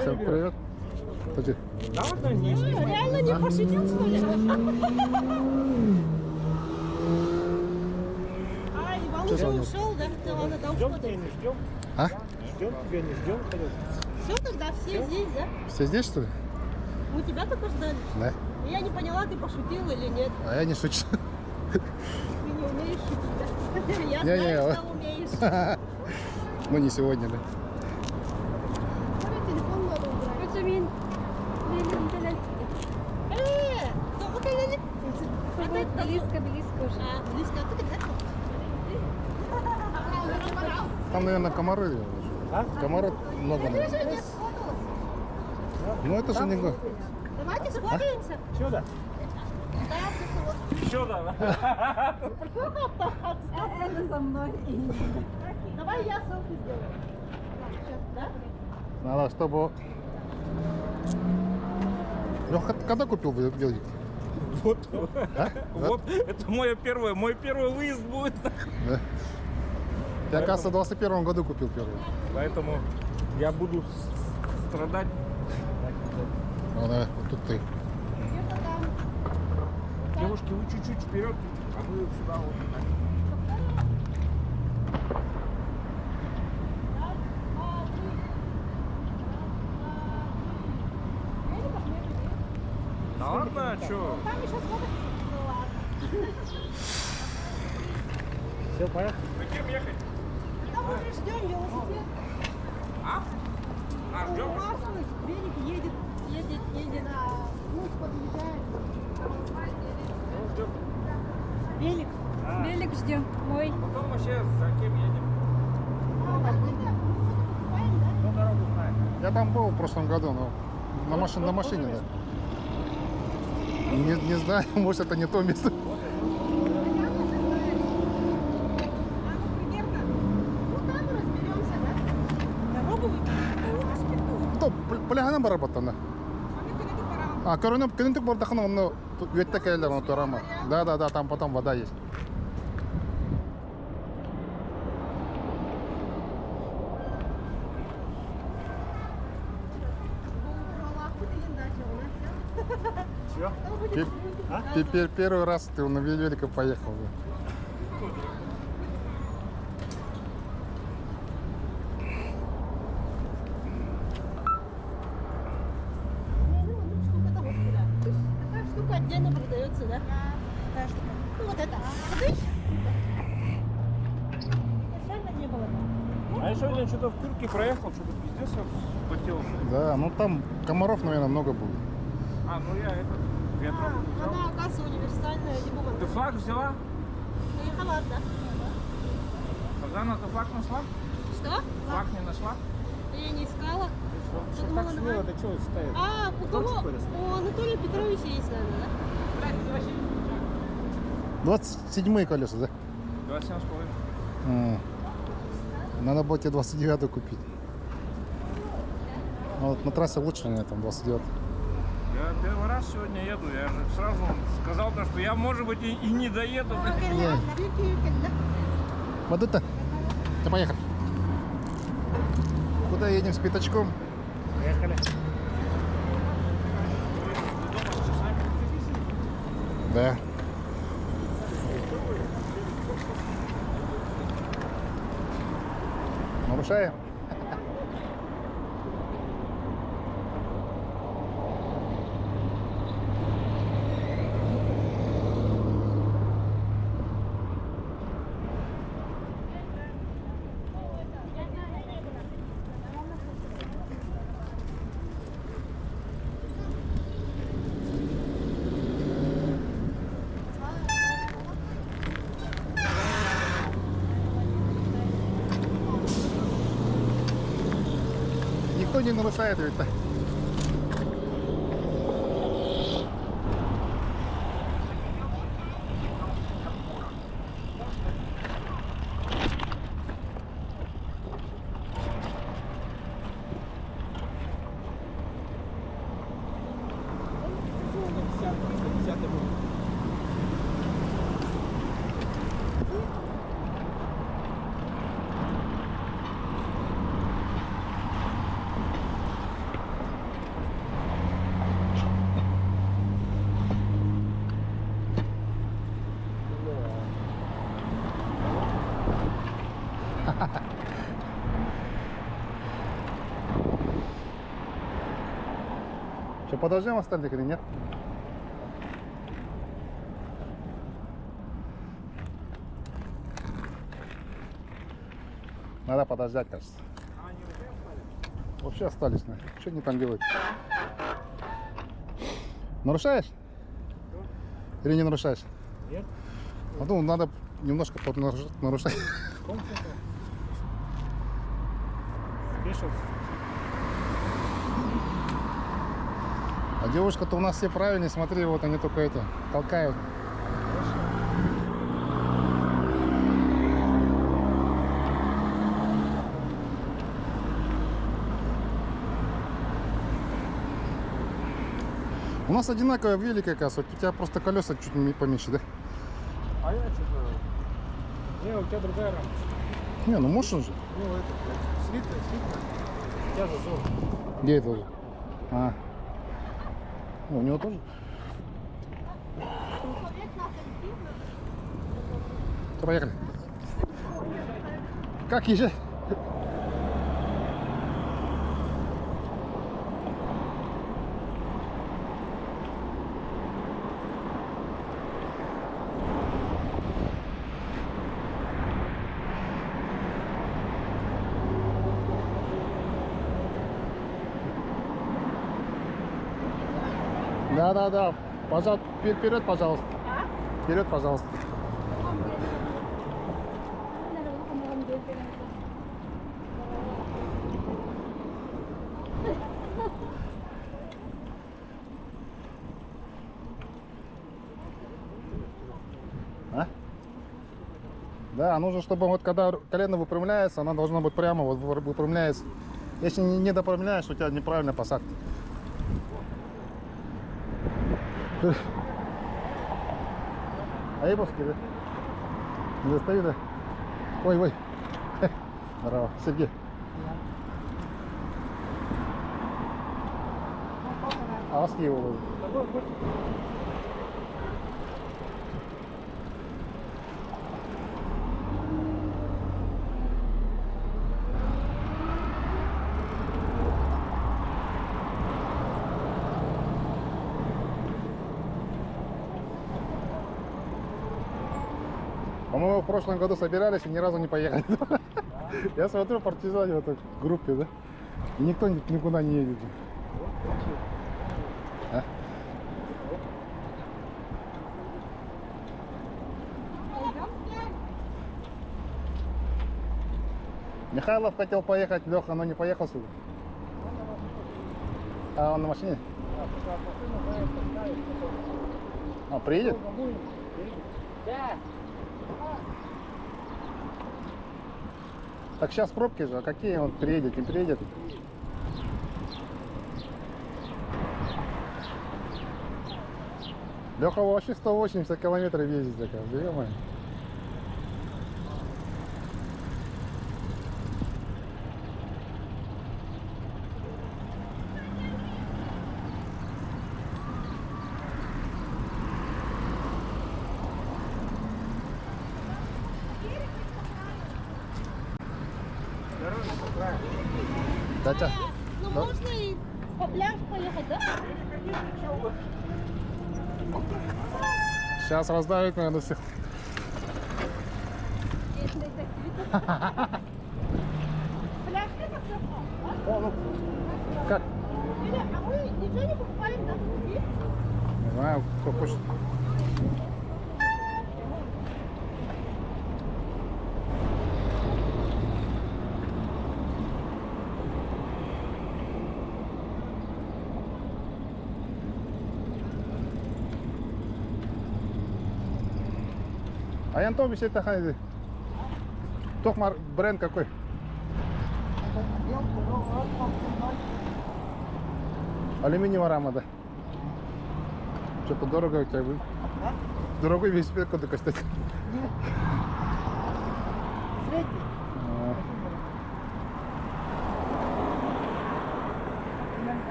Всем привет. Подожди. Реально не пошутил, что ли? А, Иван уже ушел, да? Ты ладно, до ухода. Не ждем. А? Ждем тебя, не ждем. Все тогда, все здесь, да? Все здесь, что ли? Мы тебя только ждали. Да. Я не поняла, ты пошутил или нет. А я не шучу. Ты не умеешь шутить, да? Я Не-не. знаю, что умеешь. Ну не сегодня, да. Телефон надо убрать. Это мин. Кто коленник? Близко уже. А, близко. А ты где? Там, наверное, комары. А? Комаров много. Ты Наверное. же не сфоталась. Ну это же не го. Давайте сфотаемся. Сюда. Да, ты Сюда. это за мной. Давай я селфи сделаю. Сейчас, да? Надо, чтобы... Лёха, когда купил велик? Вот. А? Вот. Это мой первый выезд будет. Да. Я, оказывается, в 21 году купил первый. Поэтому я буду страдать. Ну, да, вот тут ты. Где-то там. Девушки, вы чуть-чуть вперед, а мы сюда вот. Да ладно, что? Там еще сфотаться. Ну ладно. Все, поехали. Зачем ехать? Там уже ждем велосипед. А? А, ждем? Маршалыч, берег едет. А путь подъезжает. Ждем. Велик. А. Велик ждем. Мой. Потом вообще за кем едем? Кто дорогу знает? Я там был в прошлом году, но на машине, да. Не знаю, может это не то место. А ну примерно. Ну там разберемся, да? Дорогу выберем. То полягана барабатана. А, көрініп бардақын оны өтті кәйлер оны тұрама. Да, там потом вода есть. Все? Первый раз ты на велике поехал. Да. Такая штука отдельно продается, да? Такая штука. Ну вот это. Подышь? Изначально не было. А я сегодня что-то в Кюрке проехал, что-то пиздец хотел. Да, ну там комаров, наверное, много будет. А, ну я этот ветров взял. Она, оказывается, универсальная, не бумага. Ты флаг взяла? Ну и халат, да? Богдана, ты флаг нашла? Что? Флаг не нашла? Я не искала. Что думала, так давай. смело, ты что ставишь? А, у кого? У Анатолия Петровича есть, наверное, да? 27-е колеса, да? 27,5. Надо было тебе 29 купить. Ну, вот на трассе лучше, наверное, там 29. Я первый раз сегодня еду, я же сразу сказал, то, что я, может быть, и не доеду. Мадута, ты поехали. Куда едем с пятачком? Поехали. Да. Нарушаем? Никто не нарушает ведь-то. Что, подождем остальных или нет? Надо подождать, кажется. Вообще остались, наверное. Что они там делают? Нарушаешь? Или не нарушаешь? Нет. Ну, надо немножко нарушать. Спешился. А девушка-то у нас все правильные, смотри, вот они только это толкают. У нас одинаковая великая, оказывается, у тебя просто колеса чуть поменьше, да? А я что-то... Не, у тебя другая рамка. Не, ну можно же. Ну, это, слитая. У тебя зазор. Где это уже? А. Ну, у него тоже? Все, поехали. Как езжай? Да. Пожалуйста, вперед, пожалуйста. Вперед, пожалуйста. А? Да, нужно, чтобы вот когда колено выпрямляется, она должна быть прямо вот выпрямляется. Если не допрямляешь, у тебя неправильная посадка. Аибовский, да? Не достаю, да? Ой. Здорово. Сергей. А с Киева. По-моему, в прошлом году собирались и ни разу не поехали. Я смотрю, партизане в этой группе, да? И никто никуда не едет. А? Михайлов хотел поехать, Леха, но не поехал сюда. А он на машине? А, приедет? Да. Так сейчас пробки же, а какие он приедет, не приедет? Леха вообще 180 километров ездит, такая, ё-моё. Катя, Ну да? можно и по пляжу поехать, да? Сейчас раздавит, наверное, всех. Если это цветок. Пляж это все. О, ну, как? А мы ничего не покупали на пути? Не знаю, кто хочет. А янтом висит такая. Токмар бренд какой? Алюминиевая рама, да. Что-то дорого у тебя будет. Дорогой весь спек, куда кстати. Средний.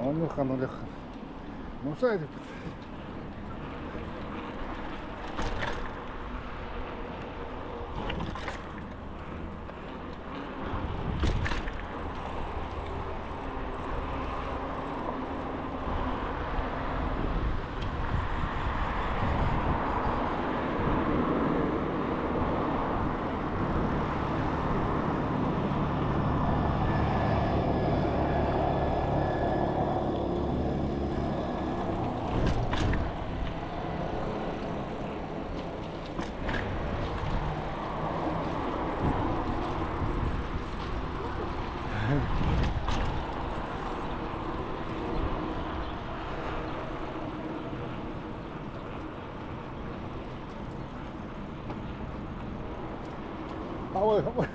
Он Леха, ну Леха. Ну что это? Ой, ой.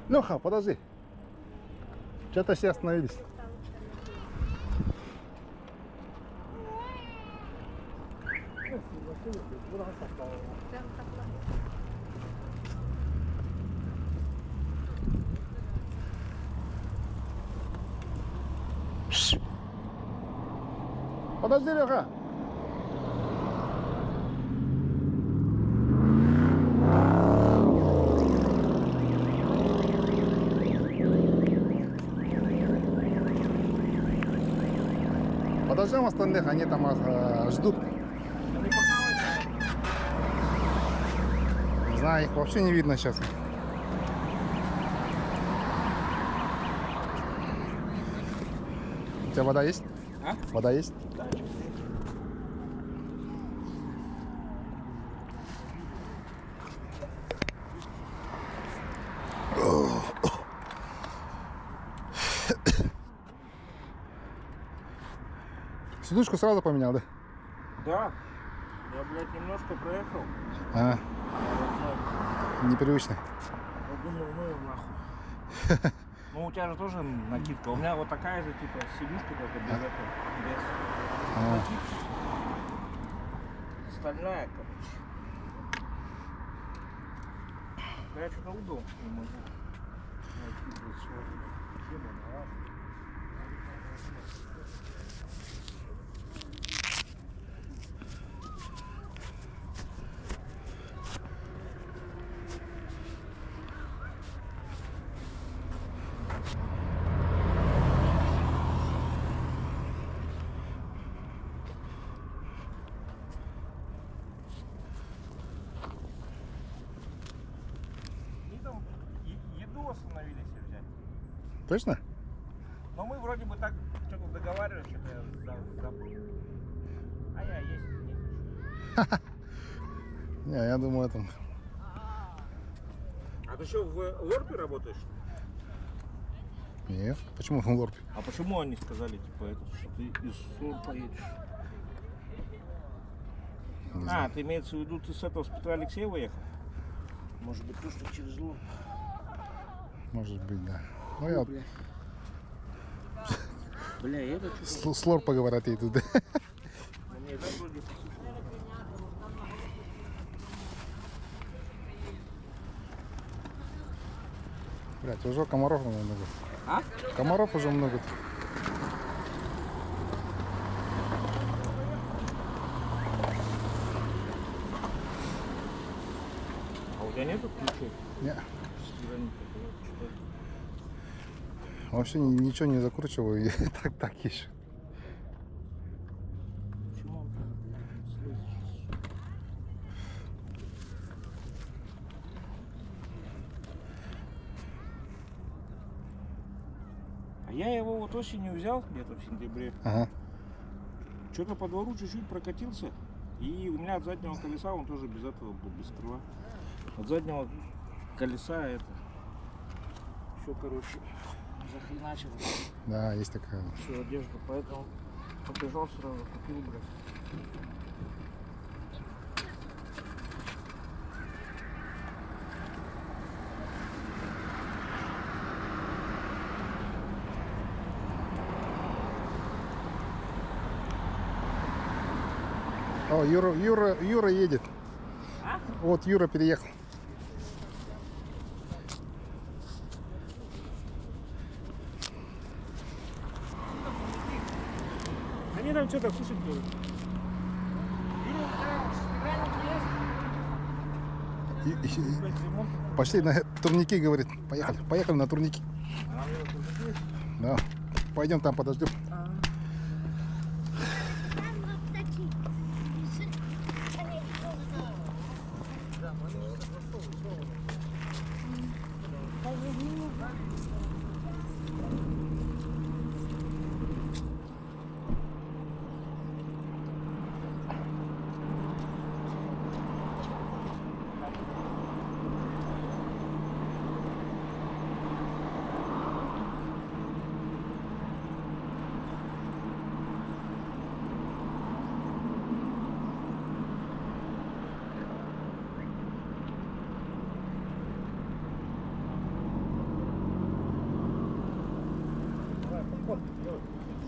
Леха, подожди. Что-то все остановились. Подожди, Леха. Подождем остальных, они там ждут. Они похавают. Не знаю, их вообще не видно сейчас. У тебя вода есть? А? Вода есть? Сидушку сразу поменял, да? Да. Я, блядь, немножко проехал. А, непривычно. Я думаю, ну и нахуй. Ну у тебя же тоже накидка. У меня вот такая же, типа, сидушка только без этого. Без А. накидки. Стальная, короче. Да я что-то удал не могу. Накидывать свой. Еду остановились взять. Точно? Но мы вроде бы так что-то договаривались, что-то я забыл. А я есть не хочу. Не, я думаю, это... А ты что, в Лорпе работаешь? Нет, почему в лорпе? А почему они сказали, типа, это, что ты из Лорпа едешь? Не А, знаю. ты имеется в виду, ты с этого с Петра Алексеева ехал? Может быть, то, что через Лорп. Может быть, да. Ну, я вот Бля, я это что-то... с лорпа говорят, я тут. Мне так вроде послушал. Блять, уже комаров много. А? Комаров уже много. А у тебя нету ключей? Не, Стиральника? Что-то... вообще ничего не закручиваю и так еще. Почему он там, блядь, не слезешь, сука? А я его вот осенью взял, где-то в сентябре. Ага. Что-то по двору чуть-чуть прокатился. И у меня от заднего колеса, он тоже без этого был, без крыла. От заднего колеса это... Все, короче, захреначило. Да, есть такая. Всю одежду, поэтому побежал сразу, купил, блядь. О, Юра едет. А? Вот Юра переехал. Они там что-то кушать будут. Пошли на турники, говорит. Поехали на турники. Да. Пойдем там подождем.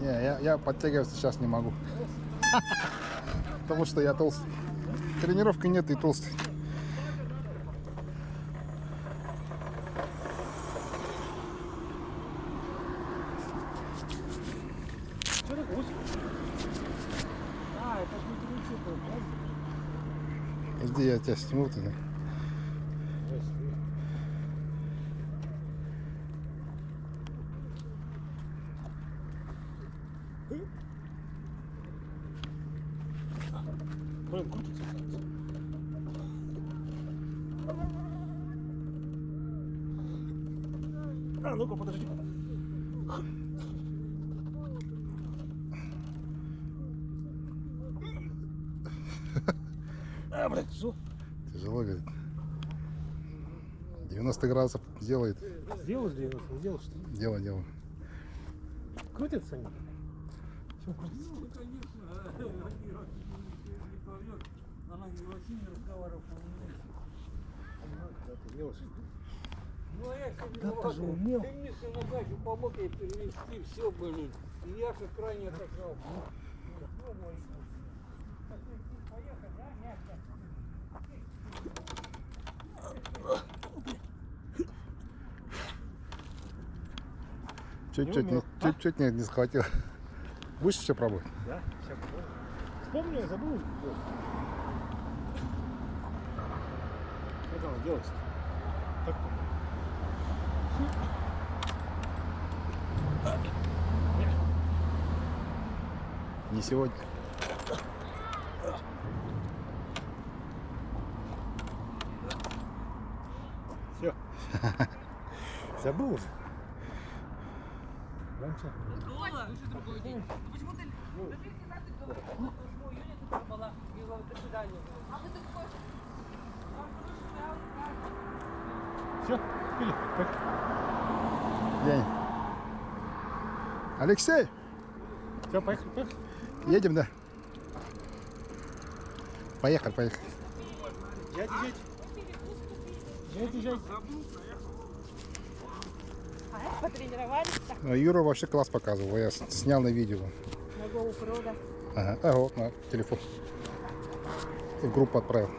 Не, я подтягиваться сейчас не могу. Потому что я толстый. Тренировки нет и толстый. Что так гусь? А, это ж не ключи был, правда? Жди, я тебя сниму тогда. рулем крутится. А, ну-ка, подожди. А, блядь, что? Тяжело, говорит. 90 градусов делает. Сделаешь, сделаешь, что ли? Дело. Крутится они? Все крутится. Ну, конечно, она вообще не разговаривала. Да, ты делаешь. Ну, а я себе Да ты же умел. Ты мне на дачу помог ей перевести все, блин. И я как крайне отошел. Чуть-чуть не схватил. Будешь еще пробовать? Да, сейчас попробуем. Вспомнил, забыл. Как оно делается? Так. Не сегодня. Все. Забыл уже. Раньше. Другой день. Ну почему ты... Да ты всегда ты говоришь, что 8 июня ты была, и до свидания. А ты так хочешь? Все, или как? День. Алексей, Все, поехали. едем, да? Поехали. Езжайте. А, потренировались так Юра вообще класс показывал, я снял на видео. на GoPro, да. Ага, вот на телефон. И в группу отправил.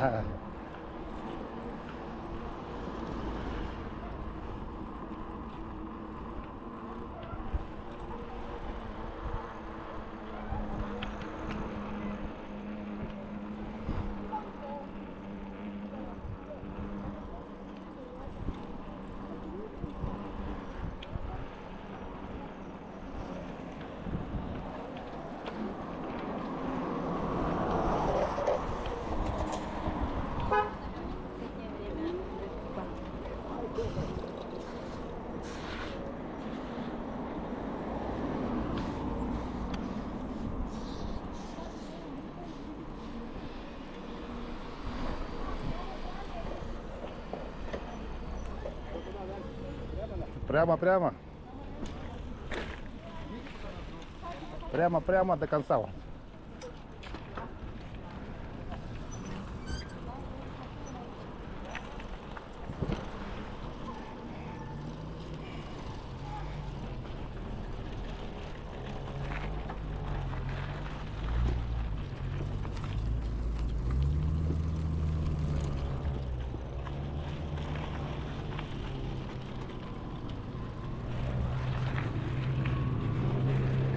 Ага. Прямо. Прямо до конца. Вон.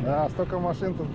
Да, столько машин тут.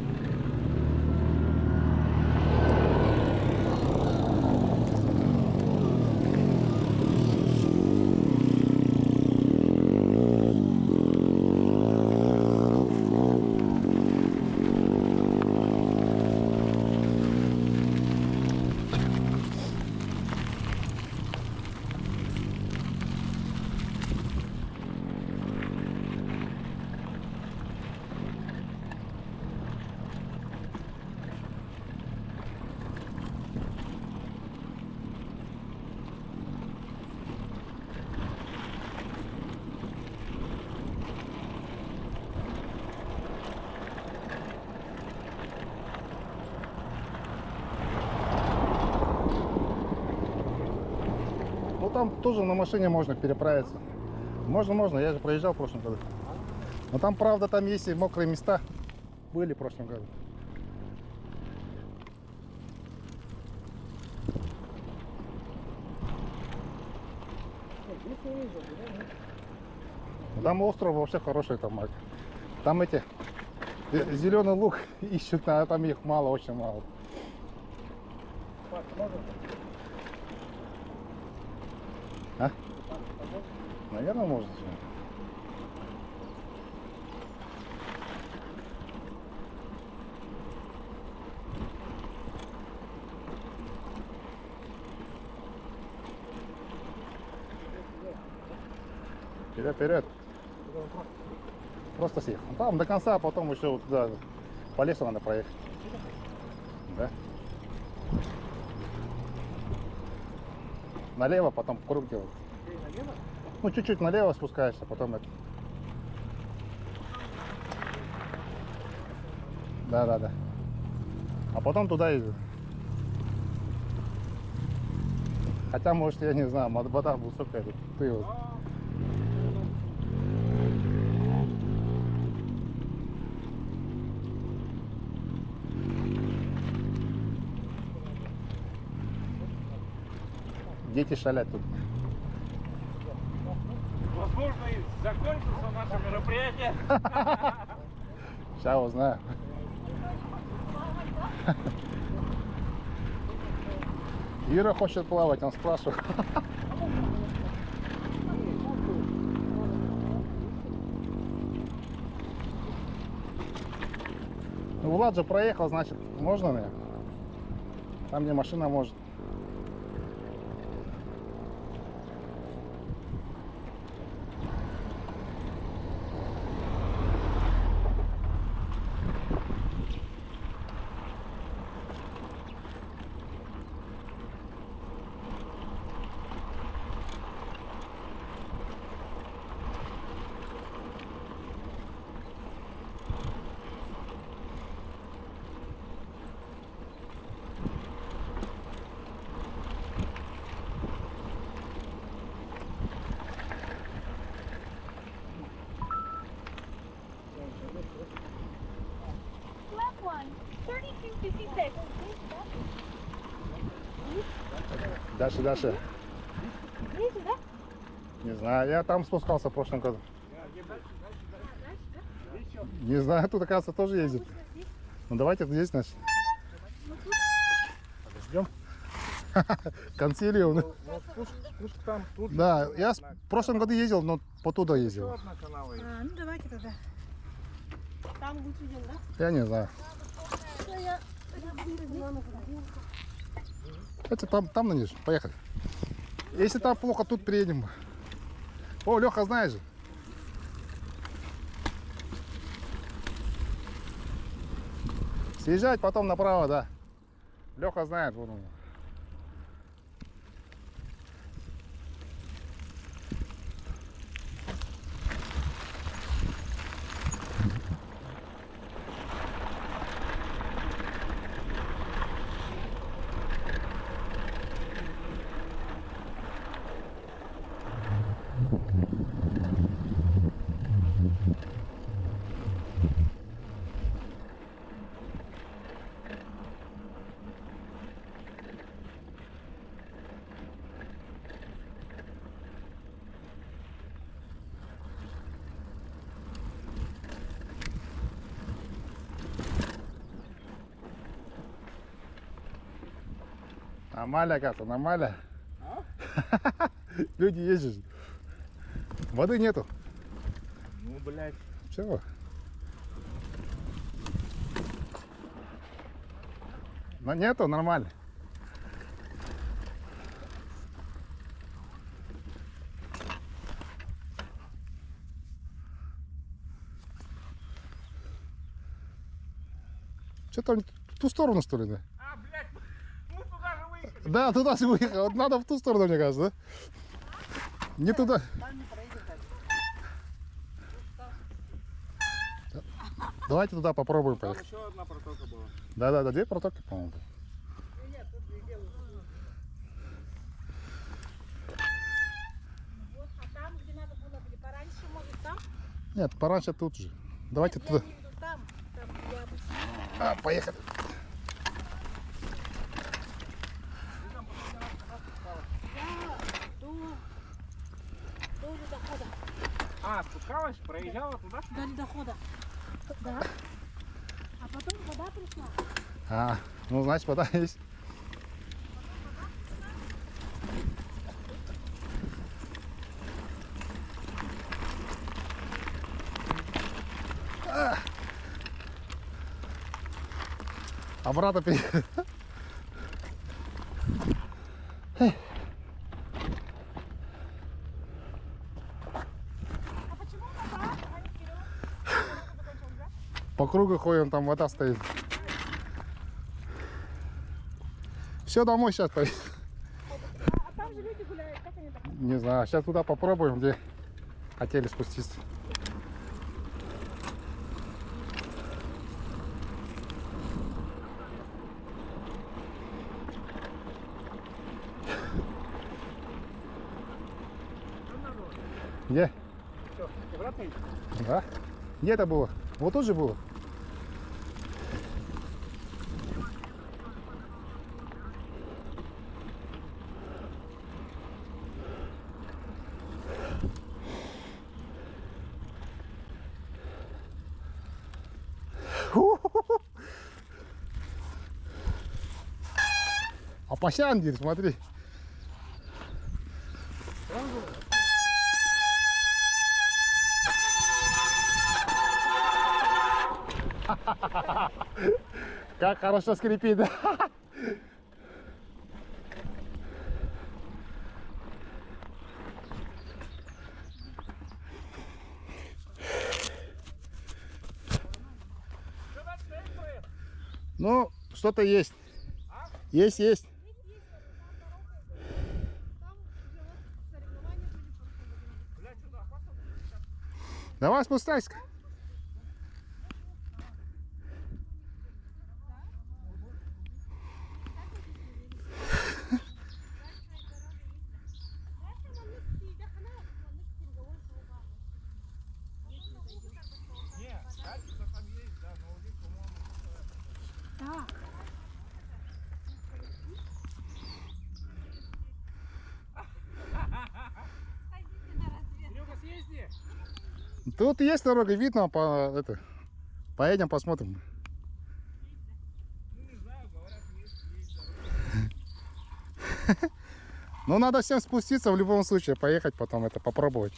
Ну там тоже на машине можно переправиться. Можно, я же проезжал в прошлом году. Но там, правда, там есть и мокрые места. были в прошлом году. Там остров вообще хороший, там эти зеленый лук ищут, а там их мало, очень мало. А? Наверное, можно. Вперед, вперед. Просто съехал. Там до конца, а потом еще вот туда по лесу надо проехать. Да. Налево, потом круг делать. Ну, чуть-чуть налево спускаешься, потом это. Да. А потом туда ездят. Хотя, может, я не знаю, вода высокая. Ты вот. Дети шалят тут. Возможно, и закончится наше мероприятие. Сейчас узнаю. Ира хочет плавать, он спрашивает. Ну, Влад же проехал, значит, можно, наверное? Там, где машина может. Left one, 3256. Дальше. Видите, да? Не знаю, я там спускался в прошлом году. Не знаю, тут, оказывается, тоже ездит. Ну давайте здесь, значит. Подождем. Консилиум. Спуск там, тут. Да, я в прошлом году ездил, но по туда Еще ездил. одна канава есть. Ну давайте тогда. Там лучше идем, да? Я не знаю. Это там на ниже. Поехали. Если там плохо, тут приедем. О, Леха, знаешь же. Съезжать, потом направо, да. Леха знает, вон он. Нормально, как-то, нормально. Люди ездят. Воды нету. Ну, блядь. Чего? Но нету, нормально. Что там, в ту сторону, что ли, да? А, блядь, мы туда же выехали. Да, туда же выехал. Вот надо в ту сторону, мне кажется, да? Не туда. Давайте туда попробуем Там поехать. еще одна протока была. Да, две протоки, по-моему. Вот, а там, где надо было пораньше, может, там? Нет, пораньше тут же. Давайте Я туда. имею в виду там, где Поехали. До ледохода. А, спускалась, проезжала туда? До ледохода. Да. А потом вода пришла. Ну значит вода есть. Обратно переехали. По кругу ходим, там вода стоит. Все, домой сейчас поедем. А там же люди гуляют, как они так? Не знаю, сейчас туда попробуем, где хотели спуститься. Где? Все, обратно идти? Да? Где это было? Вот тут же было? А Пасяндин, смотри. Как хорошо скрипит, да? Ну, что-то есть. Есть, есть. Давай спускайся. Да. Серега, съезди! Тут есть дорога, видно, поедем посмотрим. Ну не знаю, говорят, есть дорога. Ну, надо всем спуститься в любом случае, поехать потом это попробовать.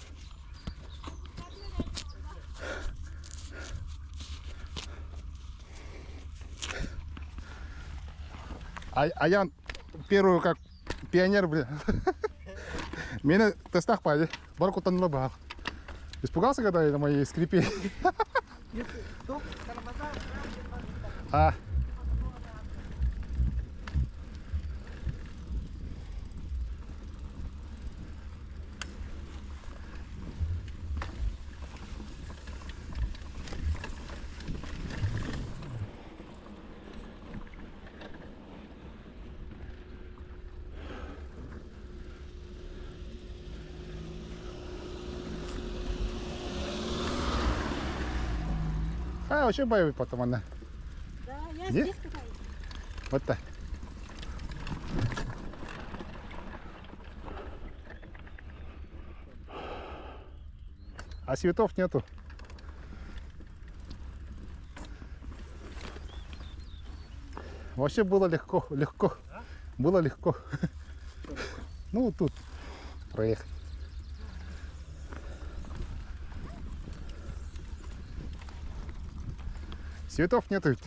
А я первую как пионер, бля. Меня тестах пойди. Баркутан лабах. Испугался, когда это мои скрипи? А. Вообще боевый потом она. Да, я Где? здесь катаюсь. Вот так. А цветов нету. Вообще было легко, легко. Было легко. Ну вот тут проехать. Цветов нету ведь.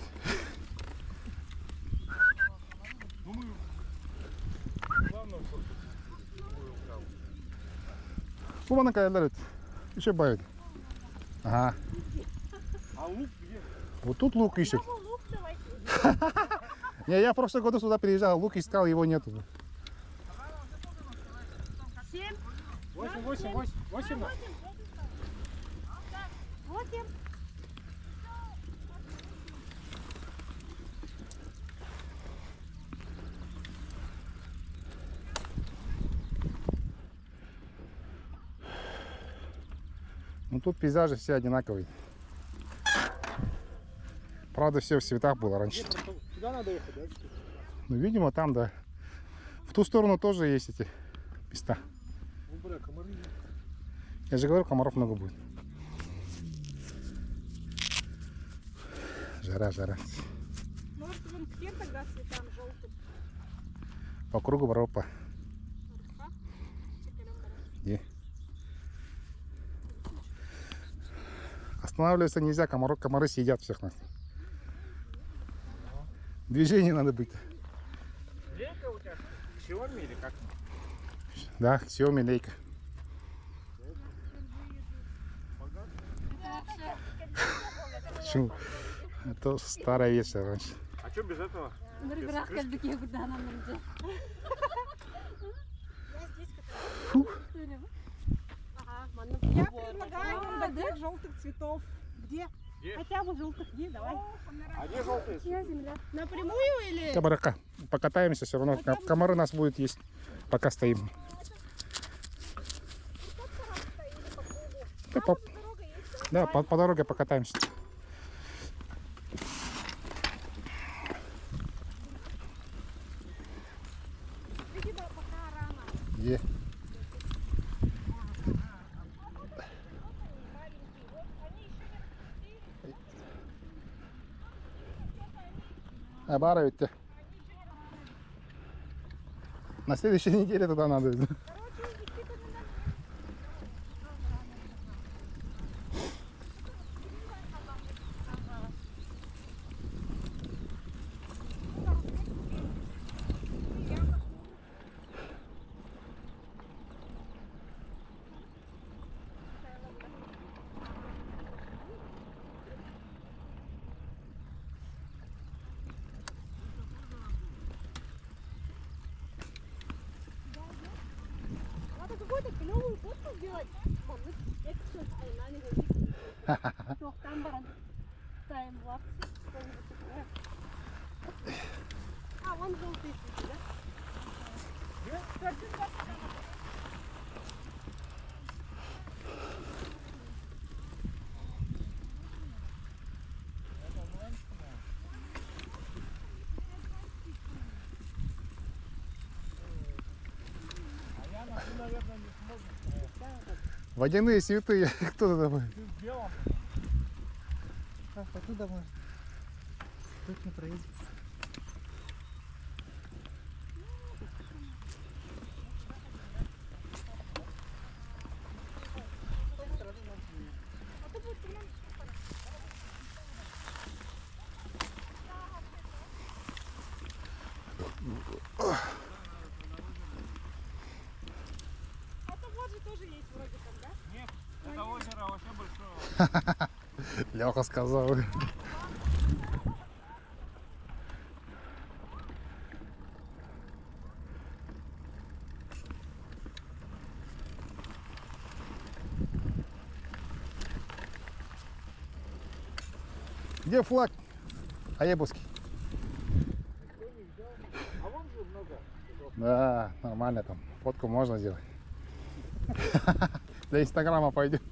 Кубана каялар. Еще бают. Ага. А лук где? Вот тут лук ищет. Лук давайте. Не, я в прошлом году сюда приезжал, лук искал, его нету. 7. 8. 8. Ну тут пейзажи все одинаковые. Правда, все в цветах было раньше. Туда надо ехать, да? Ну, видимо, там, да. В ту сторону тоже есть эти места. Ну, бля, комары. Я же говорю, комаров много будет. Жара, жара. Может, вон к тем тогда цветам желтым. По кругу Европа. Где? Останавливаться нельзя, комары съедят всех нас. Движение надо быть. Лейка у тебя Xiaomi или как? Да, Xiaomi лейка. Почему? Это старая вещь раньше. А что без этого? Ага, я предлагаю таких желтых цветов. Где? Где? Хотя бы желтых не, давай. А где желтые? Я земля. Напрямую или? Табарака. Покатаемся все равно. Комары нас будут есть, пока стоим. Да, да, по дороге покатаемся. Где? Обаровите. На следующей неделе туда надо. Надо какую-то клевую фотку сделать. Noch там баран. Таймлапс. А, вон желтые цветы, да? Водяные цветы. Кто это такой? Так, оттуда можно. Тут не проедет. Это вот же тоже есть вроде как, да? Нет, это озеро вообще большое. Леха сказал. Где флаг? Аебовский. А вон же много. Да, нормально там. Фотку можно сделать. Для инстаграма пойдет.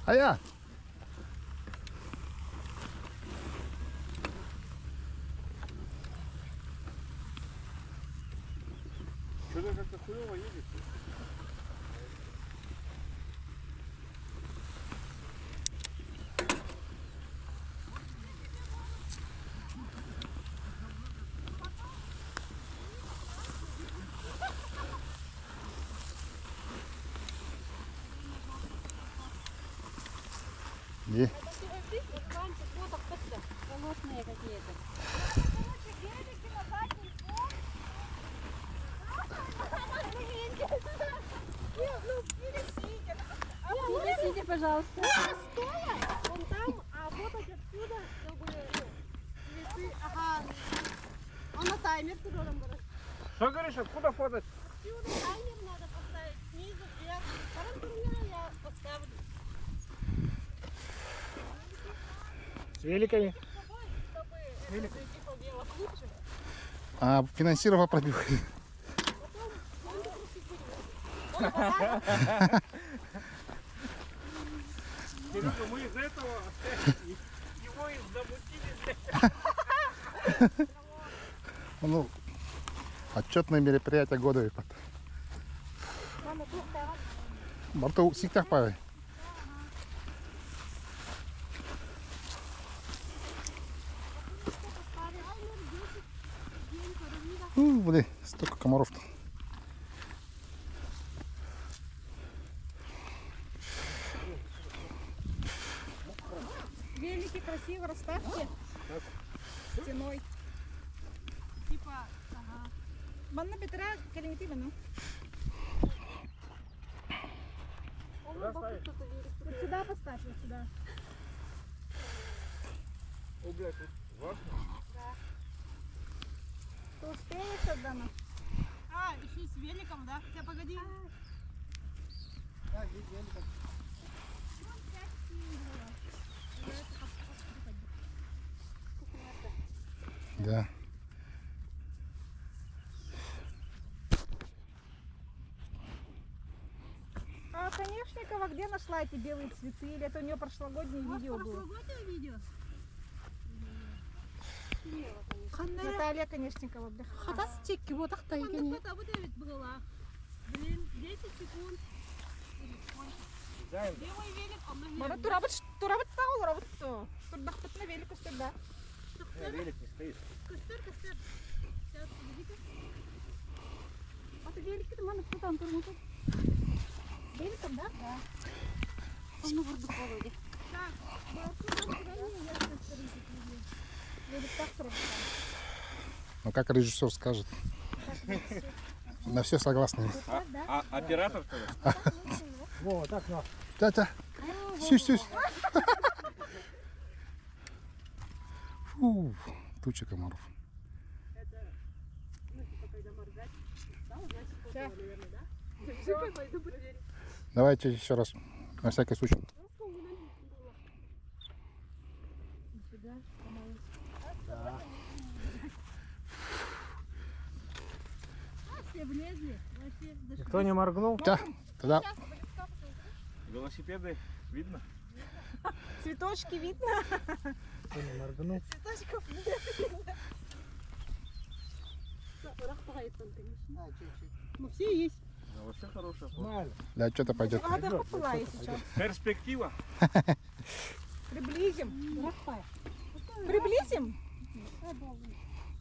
А я? Что-то как-то хуево едет. Где? Колосные какие-то. Пересидите, пожалуйста. Вон там, а фоток отсюда, чтобы цветы. Ага. Он на таймер туда нам будет. Что говоришь, откуда фотать? Отсюда таймер надо поставить, снизу, вверх. Парам я поставлю. С великами. Чтобы это типа было лучше. А финансировал пробил. Серега, мы из этого его замутили. Ну, отчетное мероприятие года. Барту сиктах павай. Блин, столько комаров-то. Велики красиво расставьте. Стеной. Типа, ага. Банна Петра, калимити бану. Вот сюда поставь, вот сюда. О, блядь, тут важно. Ты успеешь, Адана? А, еще с великом, да? Хотя погоди. Да, есть великом. Да. А Конешникова где нашла эти белые цветы? Или это у нее прошлогоднее видео было? Прошлогоднее видео. Наталья Конешникова. бля. Хатас чекки, вот так тайгани. Была. Блин, 10 секунд. Займ. Белый велик, он на Мара велик. турабыт тау, рабыт то. Турдахпыт на велику сюда. Велик не стоит. Костер. Сейчас, подожди-ка. А ты велики-то мана путан турмуту. Великом, да? Да. Он на Вардуковой. Велик так срок. Ну как режиссер скажет. На все согласны. А оператор тогда? Во, так, на. Тятя. Сюсь. Фу, туча комаров. Давайте еще раз. На всякий случай. Все влезли. Вообще, зашли. Никто не моргнул? Тогда Велосипеды видно? Цветочки видно? Никто не моргнул. Цветочков нет. А, чуть-чуть. Ну все есть. Ну, вообще хорошая фото. Нормально. для отчета пойдет. Надо поплыла, если что. Перспектива. Приблизим. Приблизим?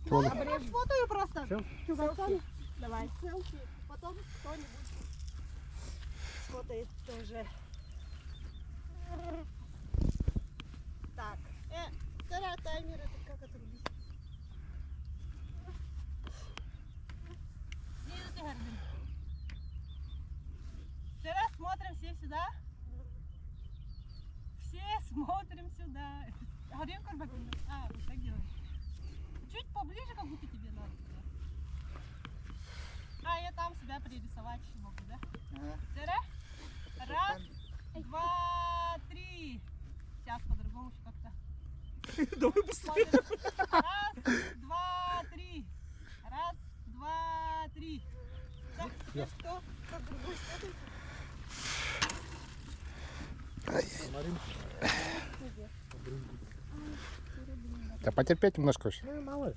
Фото. Обрежем. Фотою просто. Селфи. Давай. Селфи. Потом кто-нибудь сфотает тоже. Так. Вторая таймер, это как отрубить? Сейчас смотрим все сюда. Все смотрим сюда. Горим карбакин. А, вот так делаем. Чуть поближе, как будто тебе надо. А, я там себя пририсовать еще могу, да? Ага. Раз, два, три. Сейчас по-другому еще как-то. Давай быстрее. Раз, два, три. Раз, два, три. Так, теперь что? Как другой стороной? Да потерпеть немножко еще. Ну, мало ли.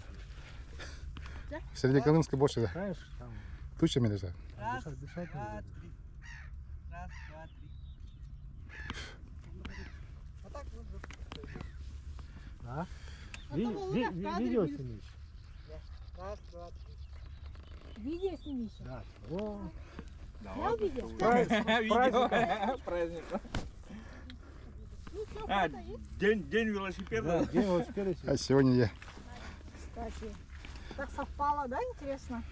Среди Колымской больше, да. Знаешь, там Тучами лежат. Раз, дышать два, нельзя. три. Раз, два, три. А так нужно. А? А то Володя в кадре Видео будет. снимешь? Раз, два, три. Видео сними еще. Да. О, Снял видео? Видео. Праздник. Ну все, А, фото есть. день велосипеда. да, день велосипеда А сегодня. сегодня я. Кстати. Так совпало, да, интересно?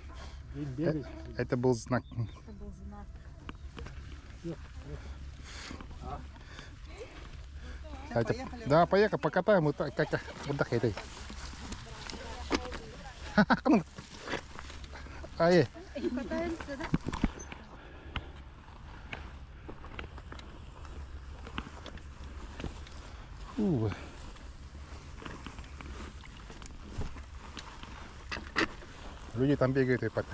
День бегать. Это был знак. Это был знак. Да, поехали, покатаем. Вот так, как отдыхай. Ай, Катаемся, да? Люди там бегают и под...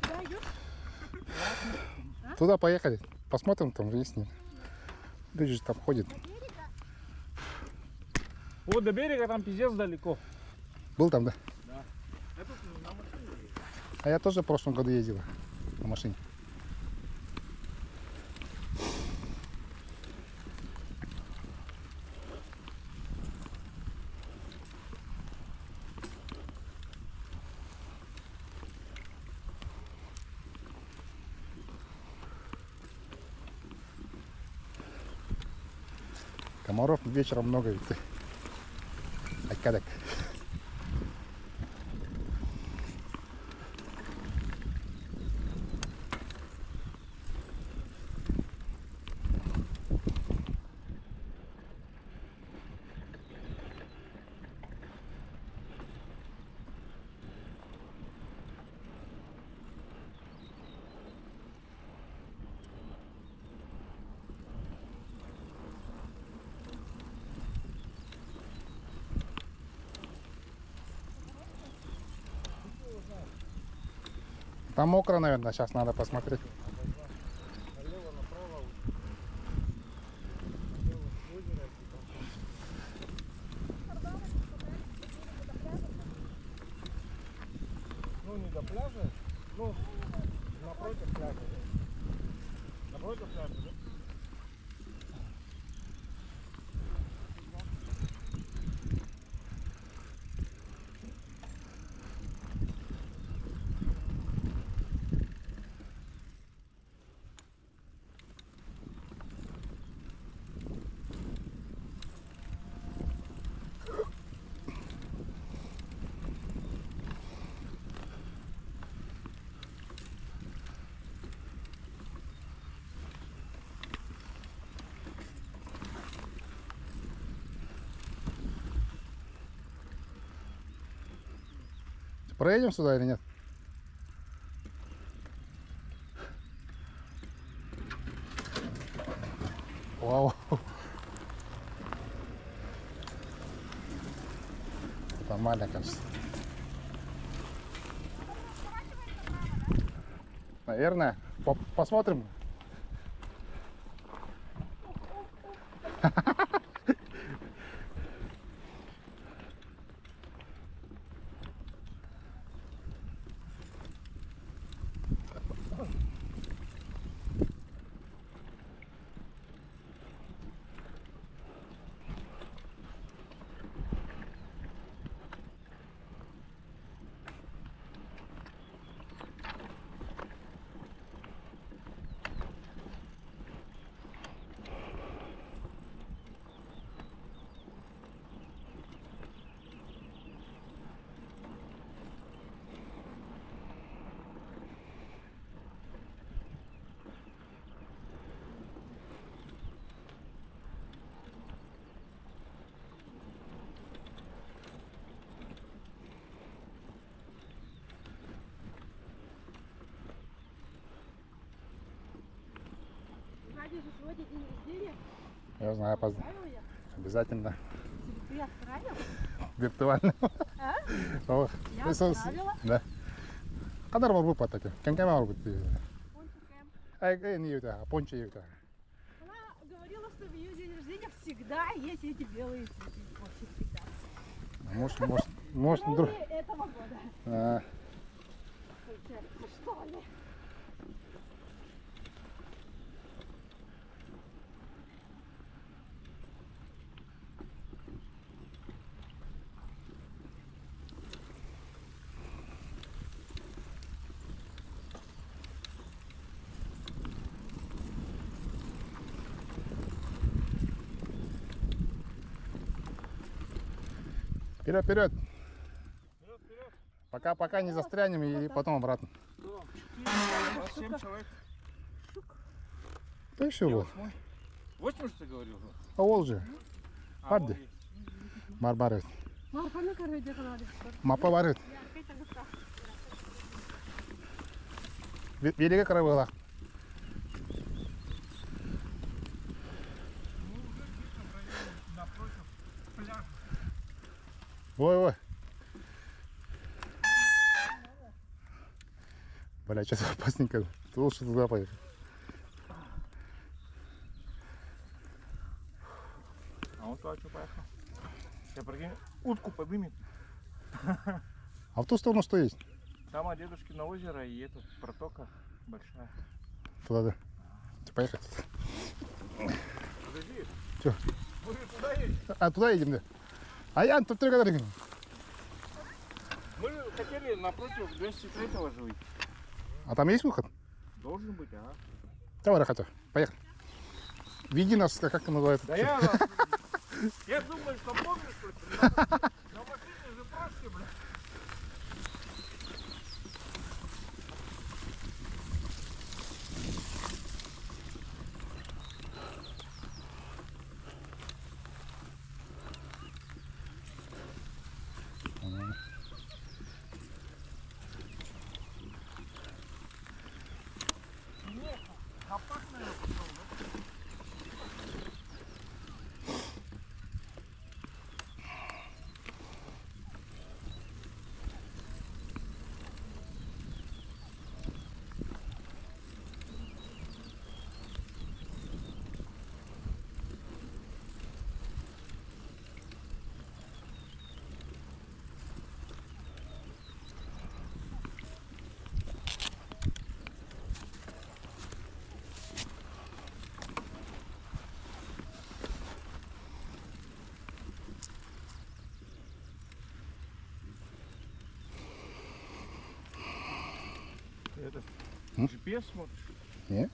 Куда идешь? Туда поехали. Посмотрим, там есть нет. Люди же там ходят. Берега? Вот до берега там пиздец далеко. Был там, да? Да. Я тут на машине еду. А я тоже в прошлом году ездила на машине. Комаров вечером много ведь. Айкадак. Там мокро, наверное, сейчас надо посмотреть. Налево, направо. Ну, не до пляжа, ну, напротив пляжа. Напротив пляжа, да? Проедем сюда или нет? Вау. Нормально, кажется. Наверное. Посмотрим. Ради же сегодня день рождения. Я знаю, Поздравил я. обязательно. Ты отправил? Виртуально. А? Ох, Я ты отправила. Да. Қадар бар бұл патаке? Кәнкәме бар бұл? Пончиком. Ай, не это, а понча это. Она говорила, что в ее день рождения всегда есть эти белые цветы. Вообще всегда. Может, друг. Кроме этого года. А, Получается, что ли? вперед, вперед. Вперед, вперед. Пока не застрянем и потом обратно. У нас 7 человек. Да еще вот. 8, что ты говорил? А ол же. А, Хадди. он есть. Бар. Марфаны көреді қылады. Мапа бар. Береге қарай бола. Ой. Бля, сейчас опасненько. Ты лучше туда поехать. А он туда что поехал? Я прикинь, утку подымет. А в ту сторону что есть? Там от дедушкино озеро и эта протока большая. Туда, да. Поехать. Подожди. Чё? Мы же туда едем. А туда едем, да? А я тут только дорогим. Мы же хотели напротив 203-го же выйти. А там есть выход? Должен быть, ага. Давай, хотя. Поехали. Веди нас, как это называется. Да я думаю, что помнишь, что на машине же проще, бля. Это, GPS смотришь? Не?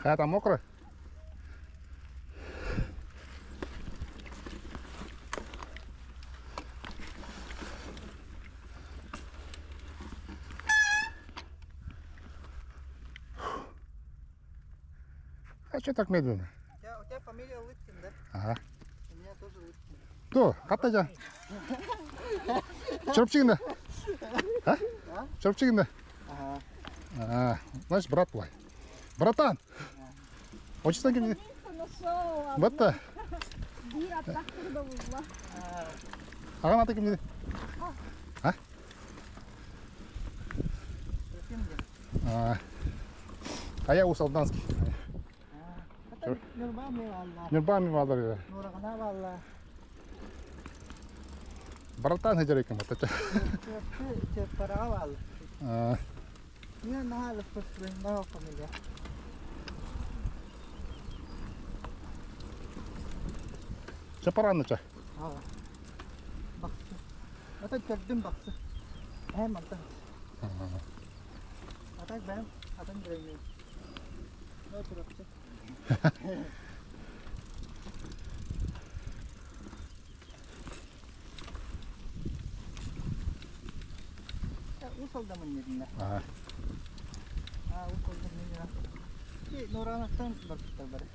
Хата мокрая? А что так медленно? У тебя фамилия Лыткин, да? Ага. У меня тоже Лыткин. Кто? Каттайжан? Чорпчигинда? А? Чорпчигинда? Ага. А, значит, брат твой. Братан! Отчество где? Нашел. Батта. Бира тракторда вузла. Аған аты кім дейді? А я Усалданский. Нурбами валла. Нурбами валдар. Нурагана валла. Братан хеджерекем атача. Чепара валла. Я нахал способна фамилия. Чапараныча. Баксы. Это чердым баксы. Мантан. А так бэм, а так дрейни. Ну, турапча. Усалдамын единде. Ага. Усалдамын единде. Ити Нуранақтан барып бары.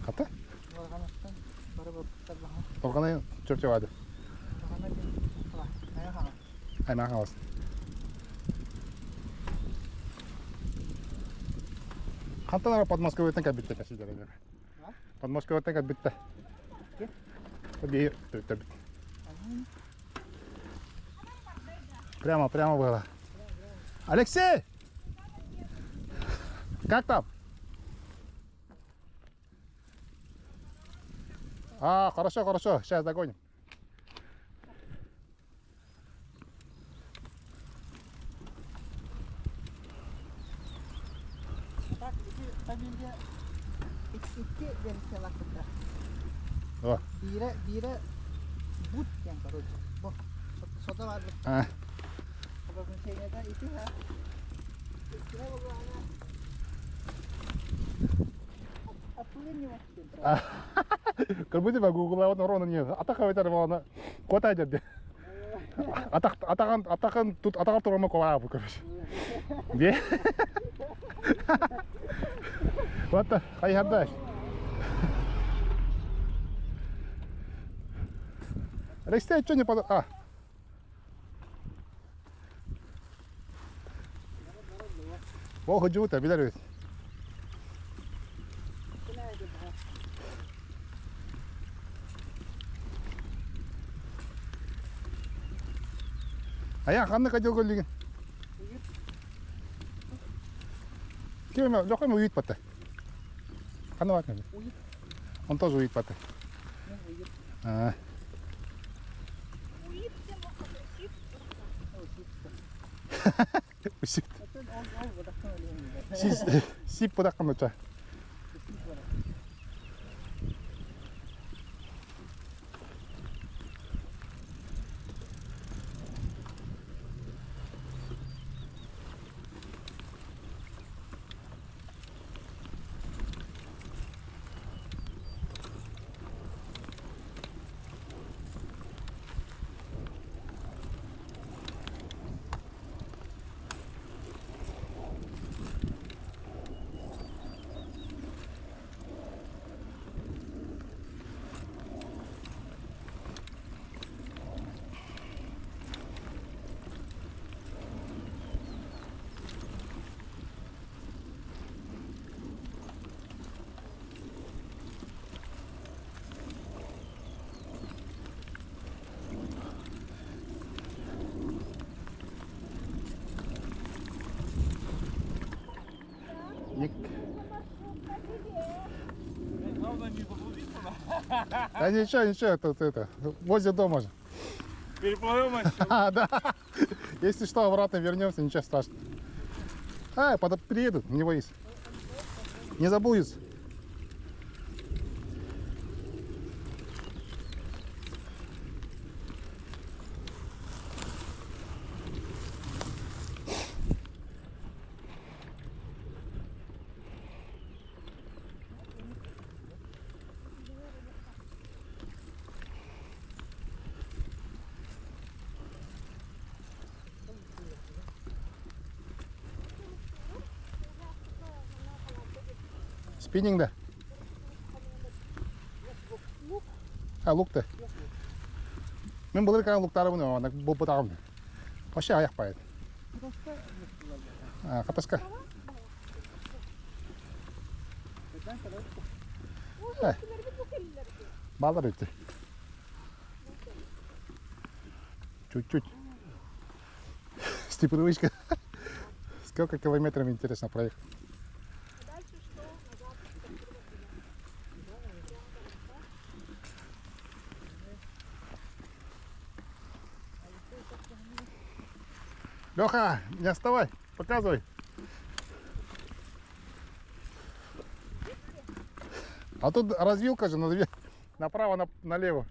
Қата? Нуранақтан барып баха. Толғаны чөп жауады. Нуранақ кала. Аяға. Аймақ қаласын. Қантан ара под Москвой өтен кәп бітті кәсілдер әдер. Под Москвой өтен кәп бітті. Побей, бітті. Прямо было. Алексей! Как там? Хорошо. Сейчас догоним. Так, ити табилге икки версия вакытта. О. Бире бут yang короче. Бо сода бар. Обозначение ити ха. Кira богана. Атулени вакытта. Как будто Google вот ровно не. Атака ветер вона. Кота идет. Атакан тут атакан турма кова, короче. Где? Вот так. Хай хадаш. Алексей, что не под... Бог живут, обидали. Я қандай хотел көрдеген? Кеме, лёгкой уйт потом. Қандай ватный? Уйт. Он тоже уйт потом. Усип. Сип подаққан өтші. Да ничего, тут это, возле дома же. Переплывем отсюда. Да. Если что, обратно вернемся, ничего страшного. Приедут, не боись. Не забудется. Спиннинг, да? Лук-то. Мен бұл рекан луктары бұны, бұл бұтағым. Вообще аяқ байыды. Қаташқа. Балдар өтті. Чуть-чуть. С непривычка. Сколько километров интересно проехать. Леха, не отставай, показывай. А тут развилка же, направо, налево.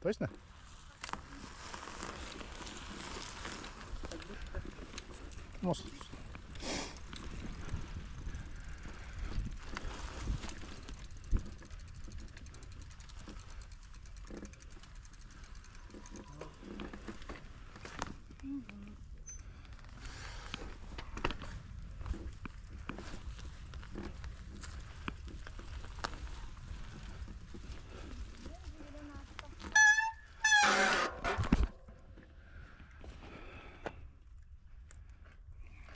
Точно? Может.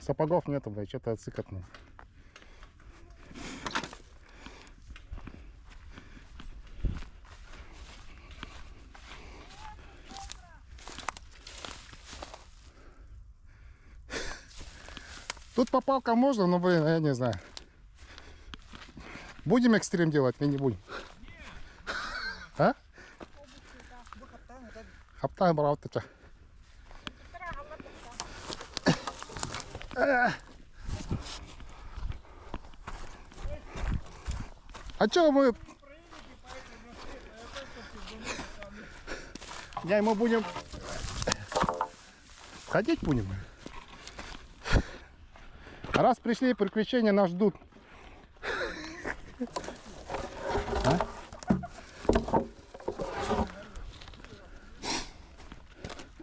Сапогов нету, блядь, что-то отсыкотно. Тут по палкам можно, но, блин, я не знаю. Будем экстрим делать или не будем? А? Хаптан брал ты. А чё мы... Я мы будем... Ходить будем. А раз пришли приключения, нас ждут. А?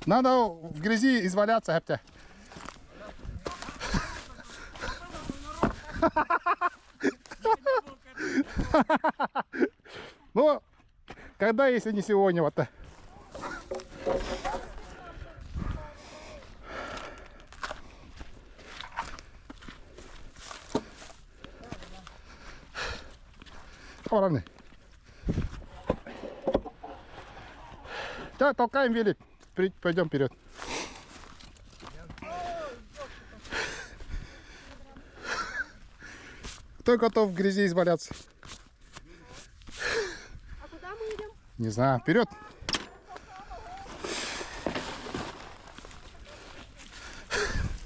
Надо в грязи изваляться, Аптя. Ну, когда, если не сегодня, вот-то. Ладно. Да, толкаем велик. Пойдем вперед. Кто готов в грязи изваляться? А куда мы идем? Не знаю. Вперед.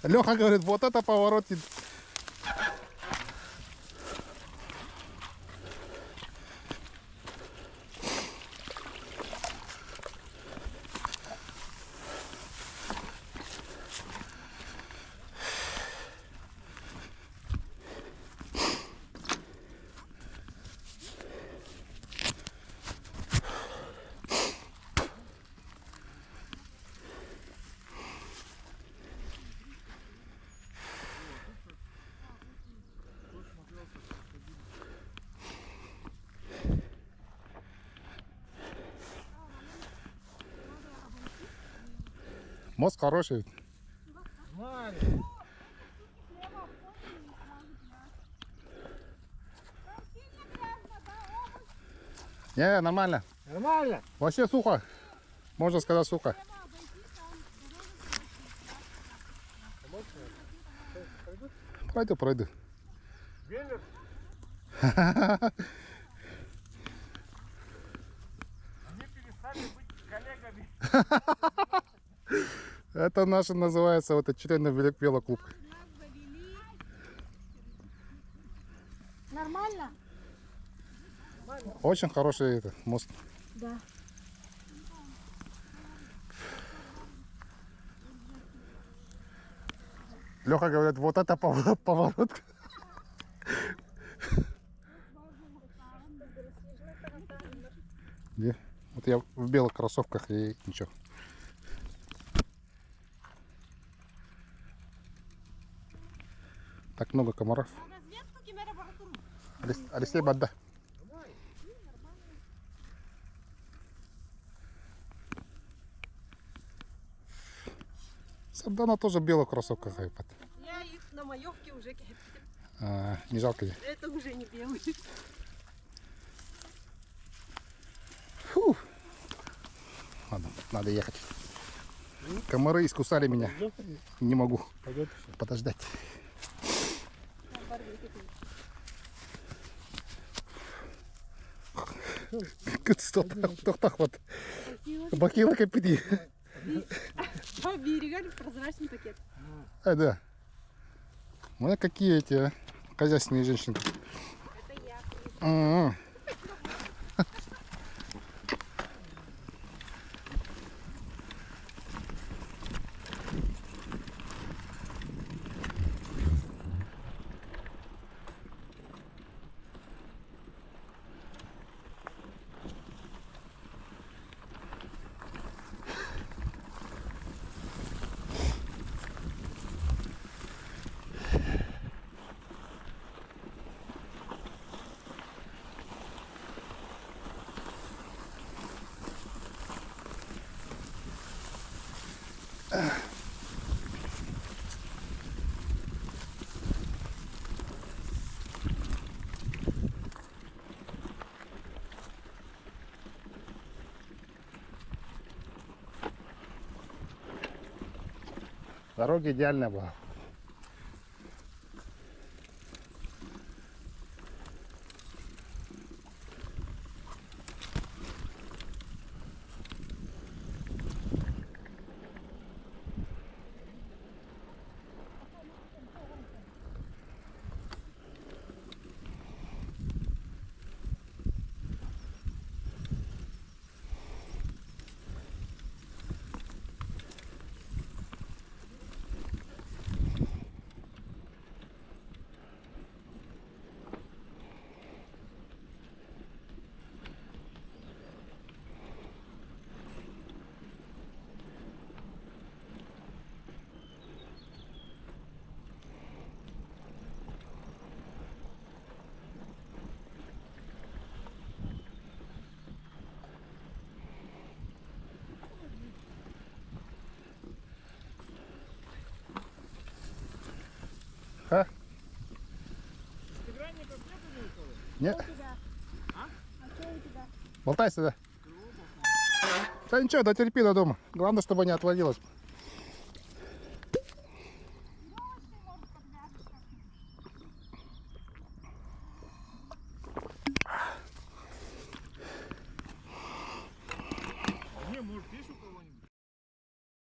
Леха говорит, вот это поворот. Мост хороший. Не, нормально. Нормально. Вообще сухо. Можно сказать сухо. Пройду. Они перестали быть коллегами. Это наш называется вот очередной велоклуб. Нормально? Очень хороший это, мост. Да. Леха говорит, вот это поворот. Где? Вот я в белых кроссовках и ничего. Так много комаров. Алексей Бадда. Сардана тоже в белых кроссовках. Я их на маевке уже кипятил. Не жалко ли? Это уже не белый. Фу. Ладно, надо ехать. Комары искусали меня. Не могу подождать. Кто вот? Бакила капити. По берегам прозрачный пакет. Да. Ну какие эти хозяйственные женщины. Это я. Дорога идеальная была. А? Нет. А что у тебя? Болтай сюда. Да ничего, дотерпи до дома. Главное, чтобы не отвалилось.